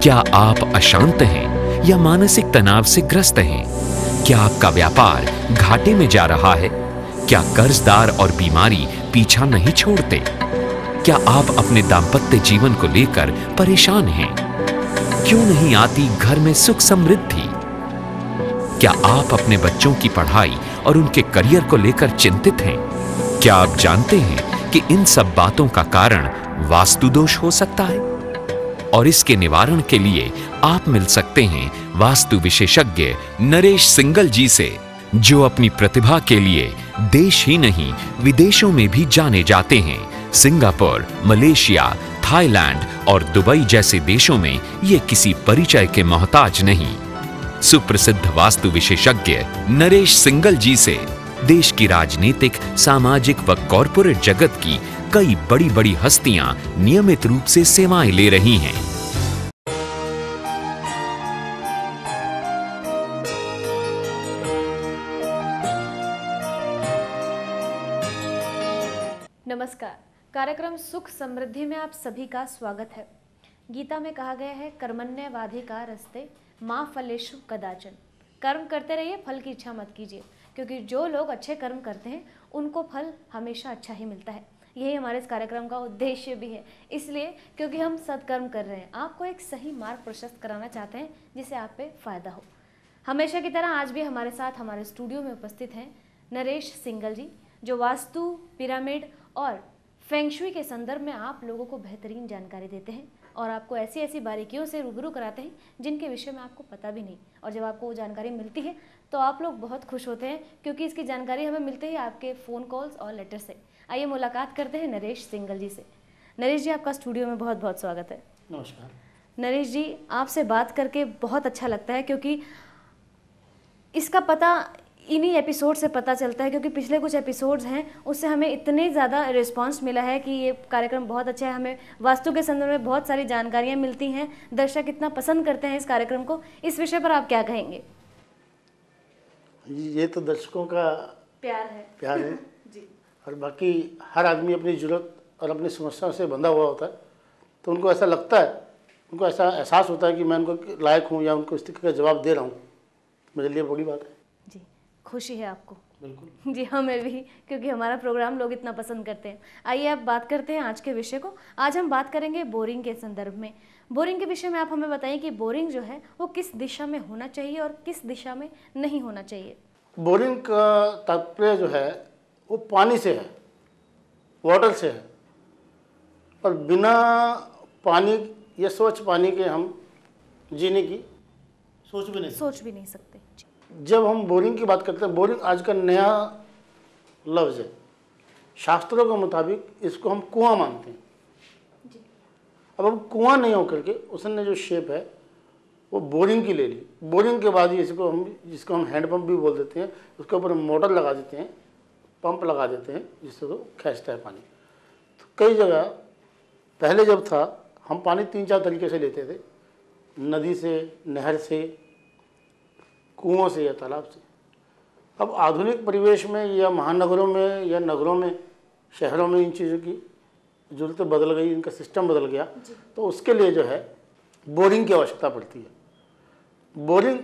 क्या आप अशांत हैं या मानसिक तनाव से ग्रस्त हैं? क्या आपका व्यापार घाटे में जा रहा है? क्या कर्जदार और बीमारी पीछा नहीं छोड़ते? क्या आप अपने दाम्पत्य जीवन को लेकर परेशान हैं? क्यों नहीं आती घर में सुख समृद्धि? क्या आप अपने बच्चों की पढ़ाई और उनके करियर को लेकर चिंतित हैं? क्या आप जानते हैं कि इन सब बातों का कारण वास्तु दोष हो सकता है? और इसके निवारण के लिए आप मिल सकते हैं वास्तु विशेषज्ञ नरेश सिंगल जी से, जो अपनी प्रतिभा के लिए देश ही नहीं विदेशों में भी जाने जाते हैं। सिंगापुर, मलेशिया, थाईलैंड और दुबई जैसे देशों में ये किसी परिचय के मोहताज नहीं। सुप्रसिद्ध वास्तु विशेषज्ञ नरेश सिंगल जी से देश की राजनीतिक, सामाजिक व कॉरपोरेट जगत की कई बड़ी बड़ी हस्तियां नियमित रूप से सेवाएं ले रही हैं। नमस्कार, कार्यक्रम सुख समृद्धि में आप सभी का स्वागत है। गीता में कहा गया है, कर्मण्येवाधिकारस्ते मा फलेषु कदाचन। कर्म करते रहिए, फल की इच्छा मत कीजिए, क्योंकि जो लोग अच्छे कर्म करते हैं उनको फल हमेशा अच्छा ही मिलता है। यही हमारे इस कार्यक्रम का उद्देश्य भी है, इसलिए क्योंकि हम सत्कर्म कर रहे हैं, आपको एक सही मार्ग प्रशस्त कराना चाहते हैं जिससे आप पे फायदा हो। हमेशा की तरह आज भी हमारे साथ हमारे स्टूडियो में उपस्थित हैं नरेश सिंगल जी, जो वास्तु, पिरामिड और फेंगशुई के संदर्भ में आप लोगों को बेहतरीन जानकारी देते हैं और आपको ऐसी ऐसी बारीकियों से रूबरू कराते हैं जिनके विषय में आपको पता भी नहीं। और जब आपको वो जानकारी मिलती है तो आप लोग बहुत खुश होते हैं, क्योंकि इसकी जानकारी हमें मिलती है आपके फ़ोन कॉल्स और लेटर से। आइए मुलाकात करते हैं नरेश सिंगल जी से। नरेश जी, आपका स्टूडियो में बहुत बहुत स्वागत है। नमस्कार। नरेश जी, आपसे बात करके बहुत अच्छा लगता है, क्योंकि इसका पता इन्हीं एपिसोड से पता चलता है, क्योंकि पिछले कुछ एपिसोड्स हैं उससे हमें इतने ज़्यादा रिस्पांस मिला है कि ये कार्यक्रम बहुत अच्छा है। हमें वास्तु के संदर्भ में बहुत सारी जानकारियाँ मिलती हैं, दर्शक इतना पसंद करते हैं इस कार्यक्रम को। इस विषय पर आप क्या कहेंगे? ये तो दर्शकों का प्यार है जी। और बाकी हर आदमी अपनी ज़रूरत और अपनी समस्याओं से बंधा हुआ होता है, तो उनको ऐसा लगता है, उनको ऐसा एहसास होता है कि मैं उनको लायक हूँ या उनको स्थिति का जवाब दे रहा हूँ। मेरे लिए बड़ी बात है जी। खुशी है आपको? बिल्कुल जी, हमें भी, क्योंकि हमारा प्रोग्राम लोग इतना पसंद करते हैं। आइए अब बात करते हैं आज के विषय को। आज हम बात करेंगे बोरिंग के संदर्भ में। बोरिंग के विषय में आप हमें बताइए कि बोरिंग जो है वो किस दिशा में होना चाहिए और किस दिशा में नहीं होना चाहिए। बोरिंग का तात्पर्य जो है वो पानी से है, वाटर से है, और बिना पानी या स्वच्छ पानी के हम जीने की सोच भी नहीं सकते। जब हम बोरिंग की बात करते हैं, बोरिंग आज का नया लफ्ज़ है। शास्त्रों के मुताबिक इसको हम कुआं मानते हैं। अब हम कुआं नहीं होकर के उसने जो शेप है वो बोरिंग की ले ली। बोरिंग के बाद ही जिसको हम हैंडपम्प भी बोल देते हैं, उसके ऊपर हम मोटर लगा देते हैं, पंप लगा देते हैं, जिससे वो खींचता है पानी। तो कई जगह पहले जब था, हम पानी 3-4 तरीके से लेते थे, नदी से, नहर से, कुओं से या तालाब से। अब आधुनिक परिवेश में या महानगरों में या नगरों में, शहरों में इन चीज़ों की ज़रूरतें बदल गई, इनका सिस्टम बदल गया, तो उसके लिए जो है बोरिंग की आवश्यकता पड़ती है। बोरिंग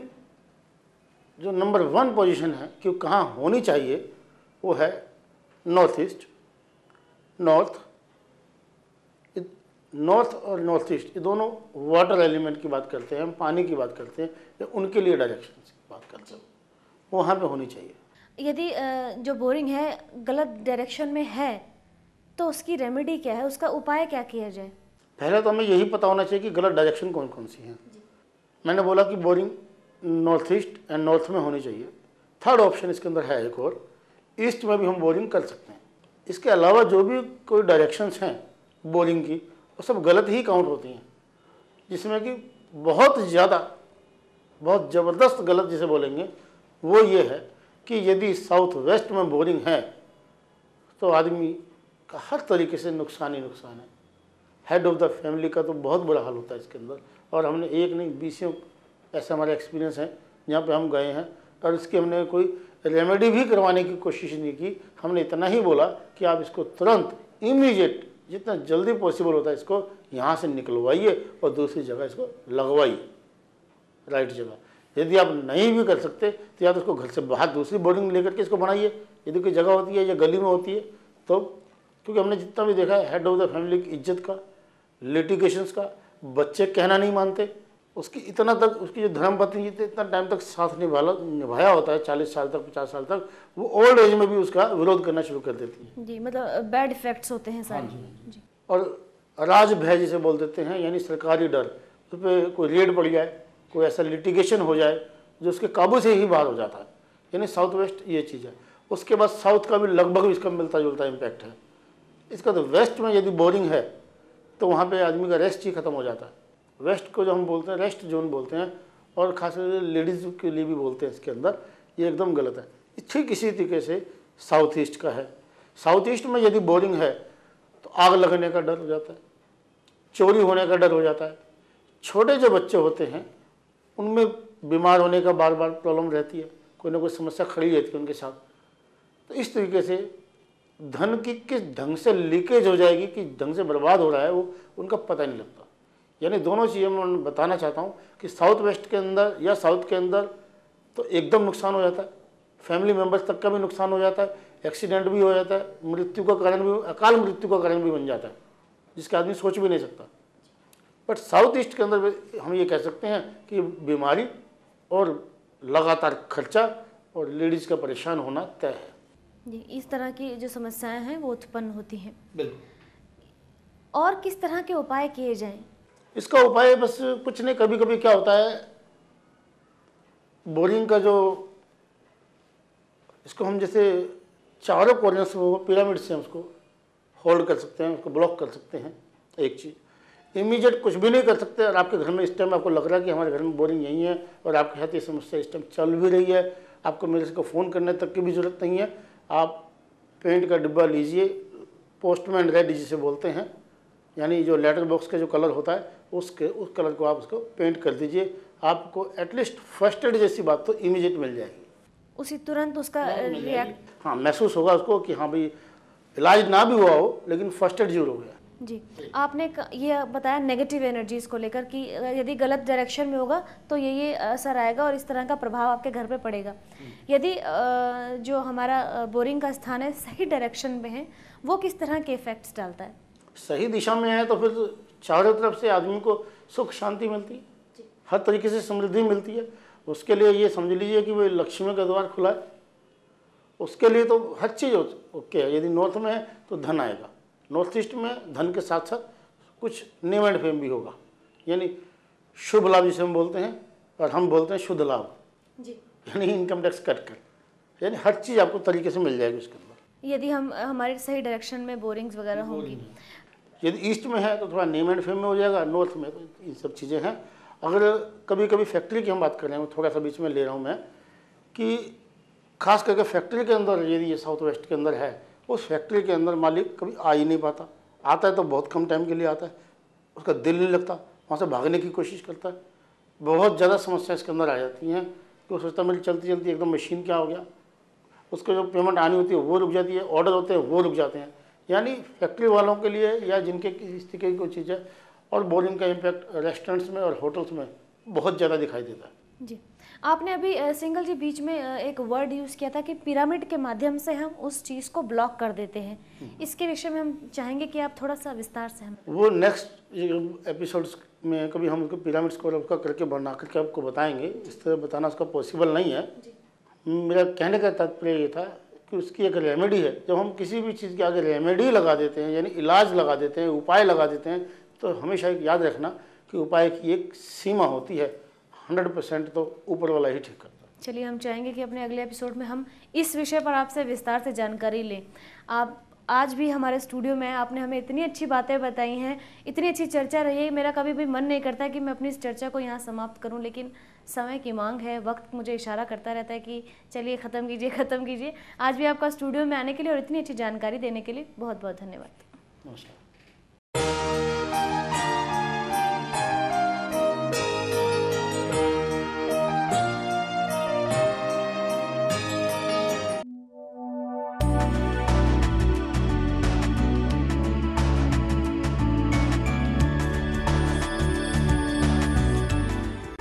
जो नंबर 1 पोजीशन है कि कहाँ होनी चाहिए वो है नॉर्थ ईस्ट, नॉर्थ और नॉर्थ ईस्ट, ये दोनों वाटर एलिमेंट की बात करते हैं, हम पानी की बात करते हैं, या उनके लिए डायरेक्शन की बात करते हैं, वहाँ पे होनी चाहिए। यदि जो बोरिंग है गलत डायरेक्शन में है तो उसकी रेमेडी क्या है, उसका उपाय क्या किया जाए? पहले तो हमें यही पता होना चाहिए कि गलत डायरेक्शन कौन कौन सी हैं। मैंने बोला कि boring north east and north में होनी चाहिए। थर्ड ऑप्शन इसके अंदर है एक और, ईस्ट में भी हम बोरिंग कर सकते हैं। इसके अलावा जो भी कोई डायरेक्शंस हैं बोरिंग की, वो सब गलत ही काउंट होती हैं, जिसमें कि बहुत ज़्यादा, बहुत ज़बरदस्त गलत जिसे बोलेंगे वो ये है कि यदि साउथ वेस्ट में बोरिंग है तो आदमी का हर तरीके से नुकसान ही नुकसान है। हेड ऑफ द फैमिली का तो बहुत बुरा हाल होता है इसके अंदर, और हमने एक नहीं 20 ऐसे हमारे एक्सपीरियंस हैं जहाँ पे हम गए हैं, और इसकी हमने कोई रेमेडी भी करवाने की कोशिश नहीं की। हमने इतना ही बोला कि आप इसको तुरंत इमीडिएट जितना जल्दी पॉसिबल होता है इसको यहाँ से निकलवाइए और दूसरी जगह इसको लगवाइए, राइट जगह। यदि आप नहीं भी कर सकते तो या तो उसको घर से बाहर दूसरी बोरिंग लेकर के इसको बनाइए, यदि कोई जगह होती है या गली में होती है तो, क्योंकि हमने जितना भी देखा है हेड ऑफ द फैमिली की इज्जत का, लिटिगेशंस का, बच्चे कहना नहीं मानते, उसकी इतना तक उसकी जो धर्मपत्नी इतना टाइम तक साथ निभाया होता है, 40 साल तक 50 साल तक, वो ओल्ड एज में भी उसका विरोध करना शुरू कर देती है। जी, मतलब बैड इफेक्ट्स होते हैं सारे। जी। और राज भय जिसे बोल देते हैं, यानी सरकारी डर, उस पर कोई रेड पड़ जाए, कोई ऐसा लिटिगेशन हो जाए जो उसके काबू से ही बाहर हो जाता है, यानी साउथ वेस्ट ये चीज़ है। उसके बाद साउथ का भी लगभग इसका मिलता जुलता इम्पैक्ट है। इसका तो वेस्ट में यदि बोरिंग है तो वहाँ पे आदमी का रेस्ट ही खत्म हो जाता है। वेस्ट को जो हम बोलते हैं रेस्ट जोन बोलते हैं, और खासकर लेडीज़ के लिए भी बोलते हैं इसके अंदर, ये एकदम गलत है। ठीक इसी तरीके से साउथ ईस्ट का है। साउथ ईस्ट में यदि बोरिंग है तो आग लगने का डर हो जाता है, चोरी होने का डर हो जाता है, छोटे जो बच्चे होते हैं उनमें बीमार होने का बार बार प्रॉब्लम रहती है, कोई ना कोई समस्या खड़ी रहती है उनके साथ। तो इस तरीके से धन की किस ढंग से लीकेज हो जाएगी, किस ढंग से बर्बाद हो रहा है, वो उनका पता नहीं लगता। यानी दोनों चीज़ें मैं बताना चाहता हूँ कि साउथ वेस्ट के अंदर या साउथ के अंदर तो एकदम नुकसान हो जाता है, फैमिली मेम्बर्स तक का भी नुकसान हो जाता है, एक्सीडेंट भी हो जाता है, मृत्यु का कारण भी, अकाल मृत्यु का कारण भी बन जाता है, जिसका आदमी सोच भी नहीं सकता। बट साउथ ईस्ट के अंदर हम ये कह सकते हैं कि बीमारी और लगातार खर्चा और लेडीज़ का परेशान होना तय है। जी, इस तरह की जो समस्याएं हैं वो उत्पन्न होती हैं। बिल्कुल। और किस तरह के उपाय किए जाएं? इसका उपाय बस कुछ नहीं, कभी कभी क्या होता है, बोरिंग का जो इसको हम जैसे चारों कॉर्नर से वो पिरामिड से हम उसको होल्ड कर सकते हैं, उसको ब्लॉक कर सकते हैं। एक चीज़, इमीडिएट कुछ भी नहीं कर सकते, और आपके घर में इस टाइम आपको लग रहा है कि हमारे घर में बोरिंग यही है और आपके साथ ये समस्या इस टाइम चल भी रही है, आपको मेरे से को फ़ोन करने तक की भी ज़रूरत नहीं है। आप पेंट का डिब्बा लीजिए, पोस्टमैन रेड जिसे बोलते हैं, यानी जो लेटर बॉक्स का जो कलर होता है उस कलर को आप उसको पेंट कर दीजिए, आपको एटलीस्ट फर्स्ट एड जैसी बात तो इमीडिएट मिल जाएगी, उसी तुरंत उसका रिएक्ट, हाँ महसूस होगा उसको कि हाँ भाई इलाज ना भी हुआ हो लेकिन फर्स्ट एड जरूर हो गया। जी, आपने ये बताया नेगेटिव एनर्जीज को लेकर कि यदि गलत डायरेक्शन में होगा तो ये असर आएगा और इस तरह का प्रभाव आपके घर पे पड़ेगा। यदि जो हमारा बोरिंग का स्थान है सही डायरेक्शन में है, वो किस तरह के इफेक्ट्स डालता है? सही दिशा में है तो फिर चारों तरफ से आदमी को सुख शांति मिलती है, हर तरीके से समृद्धि मिलती है। उसके लिए ये समझ लीजिए कि वो लक्ष्मी का द्वार खुला है, उसके लिए तो हर चीज़ ओके है। यदि नॉर्थ में है तो धन आएगा, नॉर्थ ईस्ट में धन के साथ साथ कुछ नेम एंड फेम भी होगा, यानी शुभ लाभ जिसे हम बोलते हैं, और हम बोलते हैं शुद्ध लाभ जी, यानी इनकम टैक्स कट कर, यानी हर चीज़ आपको तरीके से मिल जाएगी उसके अंदर, यदि हम हमारे सही डायरेक्शन में बोरिंग्स वगैरह होंगी। यदि ईस्ट में है तो थोड़ा नेम एंड फेम में हो जाएगा, नॉर्थ में तो इन सब चीज़ें हैं। अगर कभी कभी फैक्ट्री की हम बात कर रहे हैं, थोड़ा सा बीच में ले रहा हूँ मैं, कि खास करके फैक्ट्री के अंदर यदि ये साउथ वेस्ट के अंदर है, उस फैक्ट्री के अंदर मालिक कभी आ ही नहीं पाता, आता है तो बहुत कम टाइम के लिए आता है, उसका दिल नहीं लगता, वहाँ से भागने की कोशिश करता है, बहुत ज़्यादा समस्या इसके अंदर आ जाती हैं कि वो सोचता मेरी चलती चलती एकदम मशीन क्या हो गया, उसको जो पेमेंट आनी होती है वो रुक जाती है, ऑर्डर होते हैं वो रुक जाते हैं। यानी फैक्ट्री वालों के लिए या जिनके इस तरीके की कोई चीज़ है, और बोरिंग का इम्पैक्ट रेस्टोरेंट्स में और होटल्स में बहुत ज़्यादा दिखाई देता है। जी, आपने अभी सिंगल जी बीच में एक वर्ड यूज़ किया था कि पिरामिड के माध्यम से हम उस चीज़ को ब्लॉक कर देते हैं। इसके विषय में हम चाहेंगे कि आप थोड़ा सा विस्तार से हम वो नेक्स्ट एपिसोड्स में कभी हम उसको पिरामिड्स को उसका करके बना करके आपको बताएंगे। इस तरह बताना उसका पॉसिबल नहीं है। मेरा कहने का तात्पर्य ये था कि उसकी एक रेमेडी है। जब हम किसी भी चीज़ के आगे रेमेडी लगा देते हैं, यानी इलाज लगा देते हैं, उपाय लगा देते हैं, तो हमेशा एक याद रखना कि उपाय की एक सीमा होती है, 100% तो ऊपर वाला ही ठीक करता है। चलिए, हम चाहेंगे कि अपने अगले एपिसोड में हम इस विषय पर आपसे विस्तार से जानकारी लें। आप आज भी हमारे स्टूडियो में आपने हमें इतनी अच्छी बातें बताई हैं, इतनी अच्छी चर्चा रही है। मेरा कभी भी मन नहीं करता कि मैं अपनी इस चर्चा को यहाँ समाप्त करूँ, लेकिन समय की मांग है, वक्त मुझे इशारा करता रहता है कि चलिए ख़त्म कीजिए। आज भी आपका स्टूडियो में आने के लिए और इतनी अच्छी जानकारी देने के लिए बहुत बहुत धन्यवाद। नमस्कार।